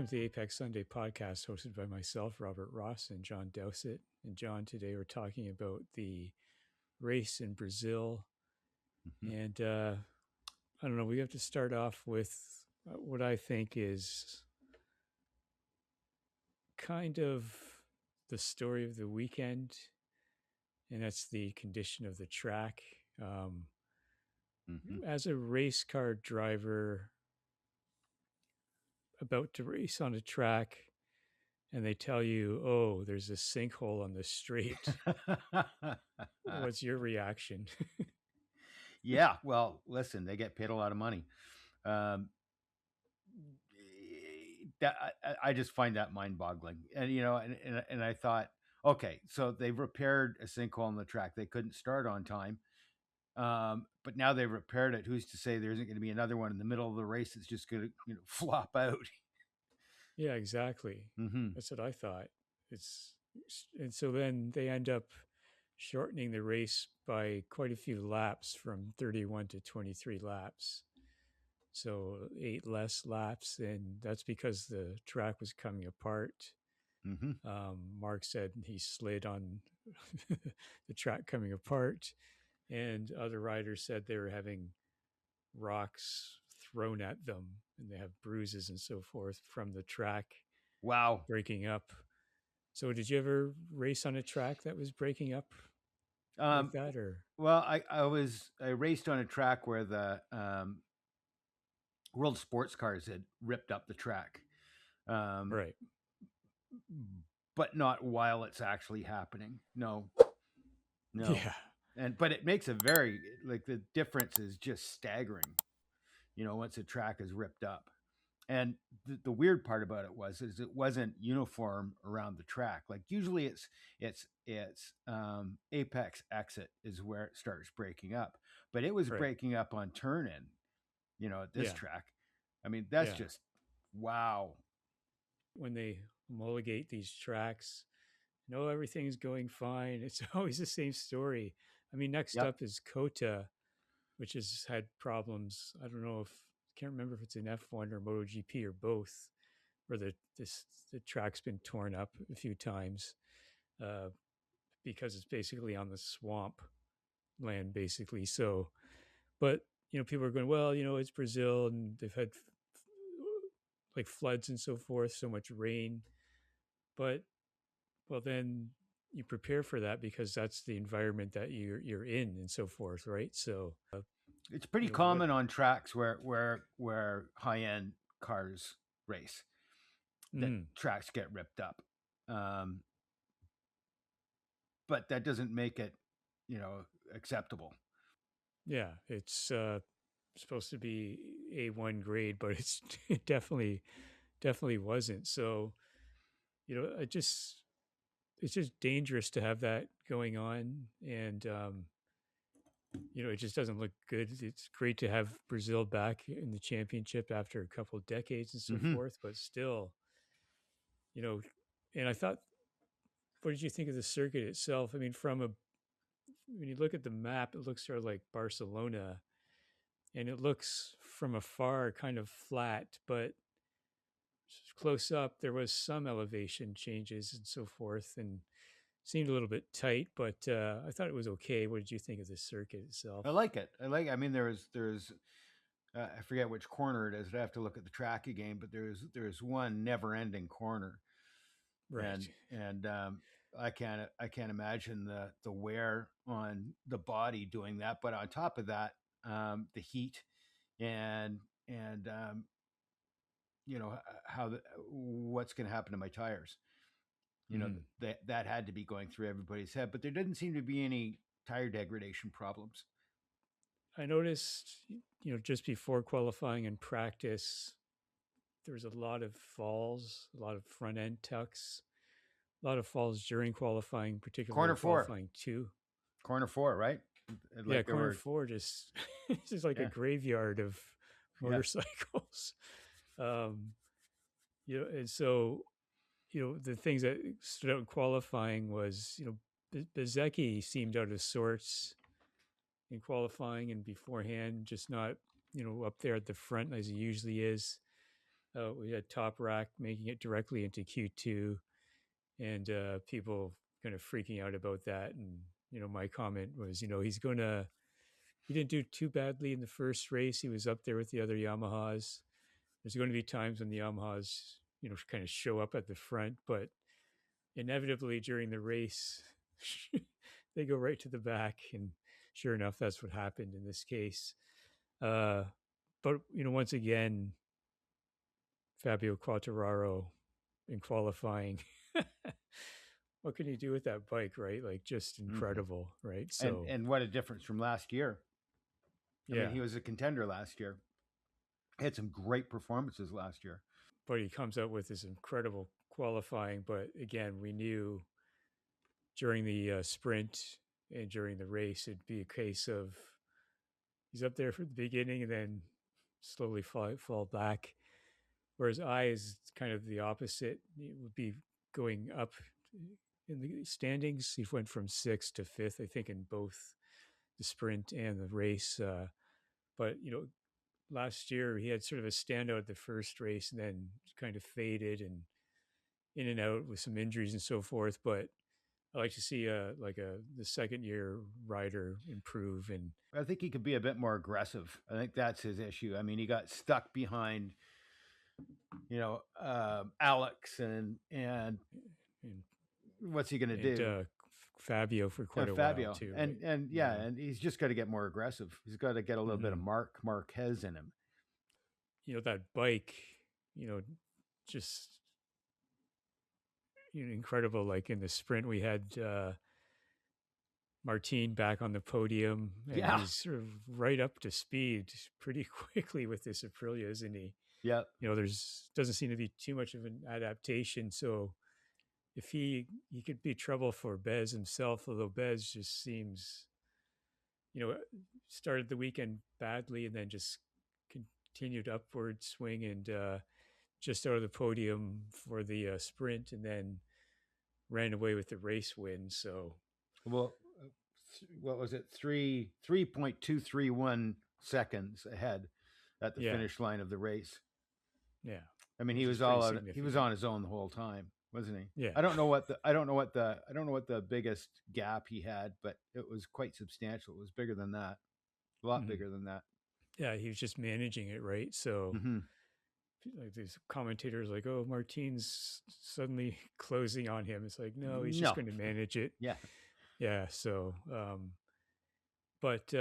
welcome to the Apex Sunday podcast hosted by myself, Robert Ross, and John Dowsett. And John, today we're talking about the race in Brazil. Mhm. And I don't know, we have to start off with what I think is kind of the story of the weekend, and that's the condition of the track. Mhm. As a race car driver about to race on a track, and they tell you, oh, there's a sinkhole on the straight. What's your reaction? Yeah, well, listen, they get paid a lot of money. Um, I just find that mind-boggling, and I thought, okay, so they've repaired a sinkhole on the track. They couldn't start on time, but now they've repaired it. Who's to say there isn't going to be another one in the middle of the race that's just going to flop out? Yeah, exactly. Hmm. That's what I thought. It's and so then they end up shortening the race by quite a few laps from 31 to 23 laps. So 8 less laps, and that's because the track was coming apart. Hmm. Mark said he slid on the track coming apart, and other riders said they were having rocks thrown at them and they have bruises and so forth from the track Wow. breaking up. So did you ever race on a track that was breaking up like Um, that, or well, I raced on a track where the World Sports Cars had ripped up the track. Um, right? but not while it's actually happening. No, no. Yeah. But it makes a very, like, the difference is just staggering, once a track is ripped up. And the weird part about it is it wasn't uniform around the track. Like, usually it's apex exit is where it starts breaking up, but it was Right. breaking up on turn in, at this Yeah. track. I mean, that's Yeah. just wow. When they homologate these tracks, no, everything's going fine. It's always the same story. I mean, next Yep. up is COTA, which has had problems. I don't know if can't remember if it's an F1 or MotoGP or both, where the track's been torn up a few times uh, because it's basically on the swamp land, basically. So, but people are going, well, it's Brazil, and they've had like floods and so forth, so much rain. But well, then you prepare for that because that's the environment that you're in and so forth, right? So, It's pretty what? common on tracks where high end cars race that Mm, tracks get ripped up. Um, but that doesn't make it, acceptable. yeah, it's supposed to be A1 grade, but it's it definitely wasn't. So, it's just dangerous to have that going on, and it just doesn't look good. It's great to have Brazil back in the championship after a couple of decades and so Hmm. forth, but still, you know, and I thought, what did you think of the circuit itself? I mean, when you look at the map, it looks sort of like Barcelona, and it looks from afar kind of flat, but close up there was some elevation changes and so forth, and seemed a little bit tight, but I thought it was okay. What did you think of the circuit I itself? like it. I mean, there's I forget which corner it is. I'd have to look at the track again, but there's one never ending corner, Right. and I can't imagine the wear on the body doing that. But on top of that, the heat and how what's going to happen to my tires. Mm. That had to be going through everybody's head, but there didn't seem to be any tire degradation problems. I noticed, just before qualifying and practice, there was a lot of falls, a lot of front end tucks, a lot of falls during qualifying, particularly Corner four, qualifying two. corner four, right? Yeah, Like there corner were, four just it's just like a yeah, graveyard of yeah. motorcycles. um, and so the things that stood out in qualifying was Bezecchi seemed out of sorts in qualifying and beforehand, just not up there at the front as he usually is. We had Top Rack making it directly into Q2, and people kind of freaking out about that. And my comment was, he didn't do too badly in the first race. He was up there with the other Yamahas. There's going to be times when the Yamahas, kind of show up at the front, but inevitably during the race, they go right to the back. And sure enough, that's what happened in this case. Uh, but once again, Fabio Quartararo in qualifying. What can you do with that bike, right? Like just Mm-hmm. incredible, right? And So what a difference from last year. I mean, yeah, he was a contender last year. He had some great performances last year. but he comes out with this incredible qualifying. But again, we knew during the sprint and during the race, it'd be a case of he's up there for the beginning and then slowly fall back. Whereas I is kind of the opposite. It would be going up in the standings. He went from sixth to fifth, I think, in both the sprint and the race. But last year he had sort of a standout at the first race and then kind of faded and in and out with some injuries and so forth. But I like to see the second year rider improve. And I think he could be a bit more aggressive. I think that's his issue. I mean, he got stuck behind, Alex and and, what's he going to and do? Fabio for quite a while Fabio, too, right? and yeah, Yeah. and he's just got to get more aggressive. He's got to get a little bit of Mm-hmm. Marquez in him. That bike, you know, just incredible. Like in the sprint, we had Martin back on the podium, and Yeah, he's sort of right up to speed pretty quickly with this Aprilia, isn't he? yeah. There's doesn't seem to be too much of an adaptation. So if he could be trouble for Bez himself, although Bez just seems, started the weekend badly and then just continued upward swing and just out of the podium for the sprint and then ran away with the race win. So Well, what was it? 3.231 seconds ahead at the yeah, finish line of the race. yeah, I mean, he which is was pretty all out. He was significant. on his own the whole time, wasn't he? Yeah. I don't know what the biggest gap he had, but it was quite substantial. It was bigger than that. A lot Mhm. bigger than that. Yeah, he was just managing it right. So Mm-hmm. like these commentators like, oh, Martin's suddenly closing on him. It's like, no, he's just No. going to manage it. Yeah. Yeah. So but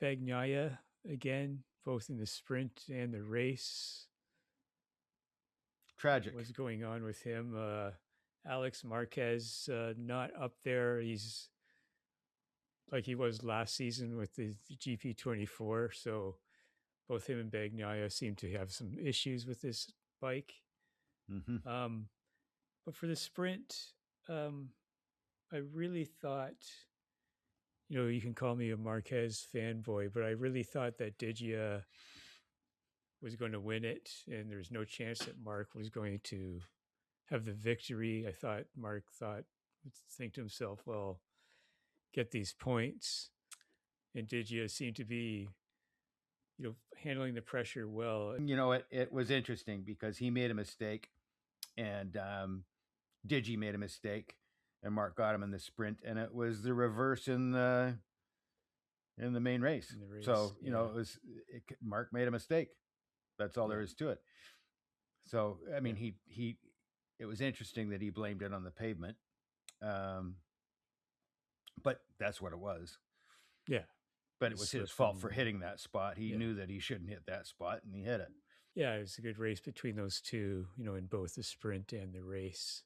Bagnaia again, both in the sprint and the race. Tragic. What's going on with him? Alex Marquez not up there. He's like he was last season with the GP24. So both him and Bagnaia seem to have some issues with this bike. Mm-hmm. Um, but for the sprint, um, I really thought, you can call me a Marquez fanboy, but I really thought that Digia was going to win it, and there's no chance that Mark was going to have the victory. I thought Mark would think to himself, well, get these points, and Digia seemed to be, handling the pressure well. It was interesting because he made a mistake, and Digi made a mistake, and Mark got him in the sprint, and it was the reverse in the main race. In the race. So Yeah, Mark made a mistake. That's all there yeah, is to it. So I yeah, mean, he it was interesting that he blamed it on the pavement, um, but that's what it was. yeah. But it His was his slip fault and for hitting that spot. He yeah, knew that he shouldn't hit that spot, and he hit it. yeah. It was a good race between those two. In both the sprint and the race.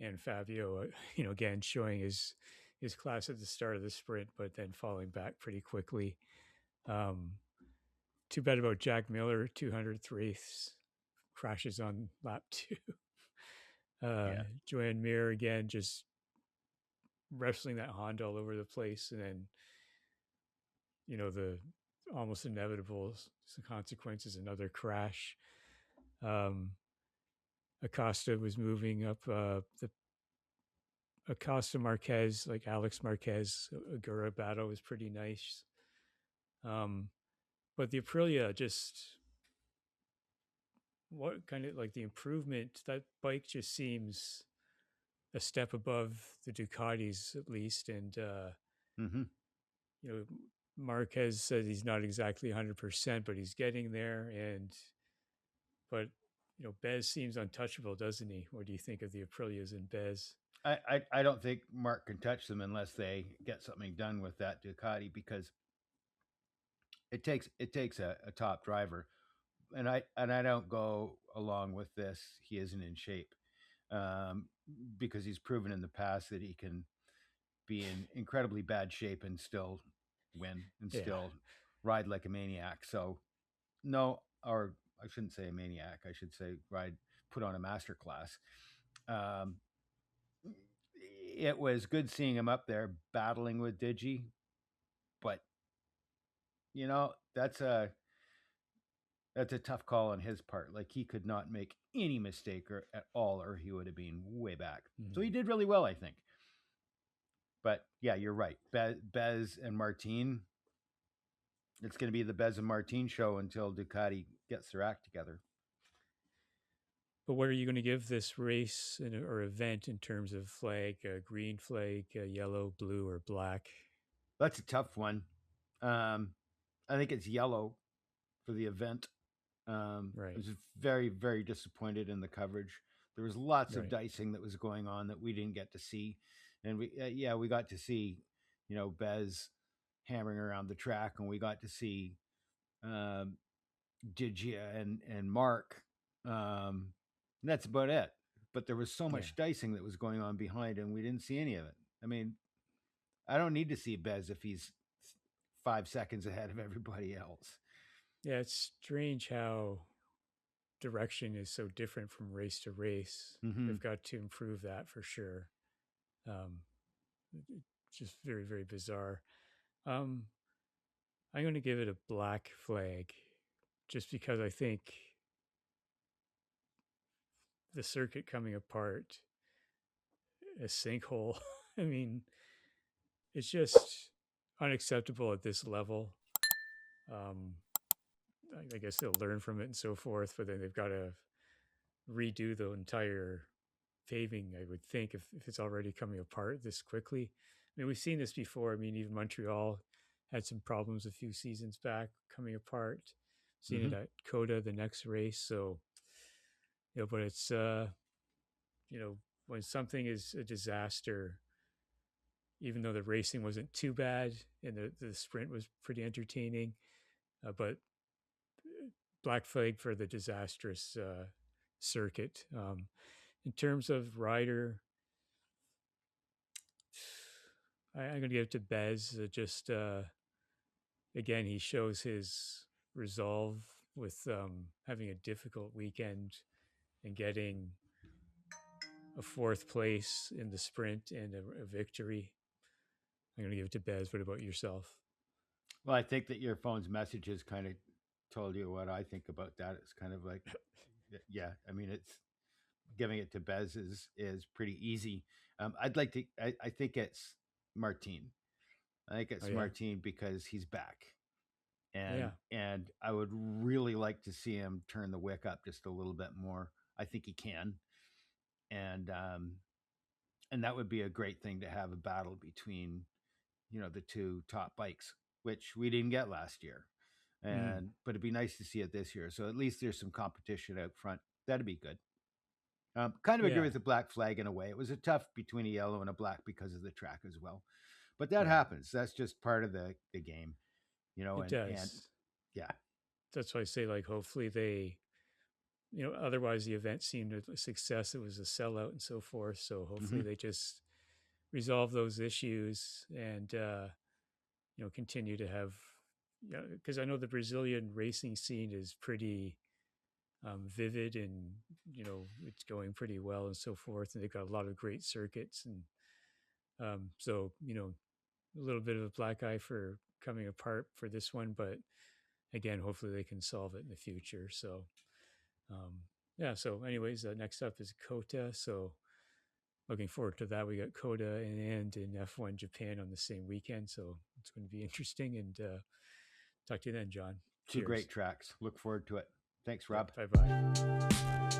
And Fabio, again showing his class at the start of the sprint, but then falling back pretty quickly. Um, Too bad about Jack Miller, 200th race crashes on lap two. Yeah. Joanne Mir again just wrestling that Honda all over the place, and then the almost inevitable consequences, another crash. Um, Acosta was moving up the Acosta Marquez, like Alex Marquez, Agura battle was pretty nice. But the Aprilia just what kind of like the improvement? That bike just seems a step above the Ducatis at least, and Hmm. you know, Marquez said he's not exactly 100%, but he's getting there. And but Bez seems untouchable, doesn't he? What do you think of the Aprilias and Bez? I don't think Mark can touch them unless they get something done with that Ducati because it takes a top driver, and I don't go along with this. He isn't in shape um, because he's proven in the past that he can be in incredibly bad shape and still win and Yeah, still ride like a maniac. So no, or I shouldn't say a maniac. I should say ride, put on a master class. Um, it was good seeing him up there battling with Digi, but that's a tough call on his part. Like he could not make any mistake at all, or he would have been way back. So he mm-hmm. did really well, I think. But yeah, you're right. Bez and Martin, it's going to be the Bez and Martin show until Ducati gets their act together. But what are you going to give this race or event in terms of flag? Green flag, yellow, blue, or black? That's a tough one. Um, I think it's yellow for the event. I Right, was very, very disappointed in the coverage. There was lots of right, dicing that was going on that we didn't get to see, and we got to see, Bez hammering around the track, and we got to see um, Digia and Mark. And that's about it. But there was so yeah, much dicing that was going on behind, and we didn't see any of it. I mean, I don't need to see Bez if he's 5 seconds ahead of everybody else. yeah. It's strange how direction is so different from race to race. Hmm. They've got to improve that for sure. Um, just very, very bizarre. Um, I'm going to give it a black flag just because I think the circuit coming apart, a sinkhole. I mean, it's just unacceptable at this level. Um, I guess they'll learn from it and so forth, but then they've got to redo the entire paving, I would think, if it's already coming apart this quickly. I mean, we've seen this before. I mean, even Montreal had some problems a few seasons back coming apart. Seen it Hmm. at COTA the next race. So, but it's, when something is a disaster, even though the racing wasn't too bad and the sprint was pretty entertaining, but black flag for the disastrous circuit. In terms of rider, I'm going to give it to Bez. Just again, he shows his resolve with having a difficult weekend and getting a fourth place in the sprint and a victory. I'm going to give it to Bez. What about yourself? Well, I think that your phone's messages kind of told you what I think about that. It's kind of like, yeah, I mean, it's giving it to Bez is pretty easy. I'd like to. I think it's Martin. I think Oh it's yeah, Martin because he's back, yeah, and I would really like to see him turn the wick up just a little bit more. I think he can, and um, and that would be a great thing to have a battle between the two top bikes, which we didn't get last year. mm, But it'd be nice to see it this year. So at least there's some competition out front. That'd be good. Kind of agree yeah. with the black flag in a way. It was a tough between a yellow and a black because of the track as well. But that Right. happens. That's just part of the game, It and does. yeah. That's why I say like hopefully they otherwise the event seemed a success. It was a sellout and so forth. So hopefully Hmm. they just resolve those issues and continue to have because I know the Brazilian racing scene is pretty vivid and it's going pretty well and so forth. And they've got a lot of great circuits and so a little bit of a black eye for coming apart for this one, but again, hopefully they can solve it in the future. So um, yeah. So anyways, next up is COTA. So looking forward to that. We got COTA and in F1 Japan on the same weekend, so it's going to be interesting. And talk to you then, John. Two great Cheers. tracks. Look forward to it. Thanks, Yep. Rob. Bye bye.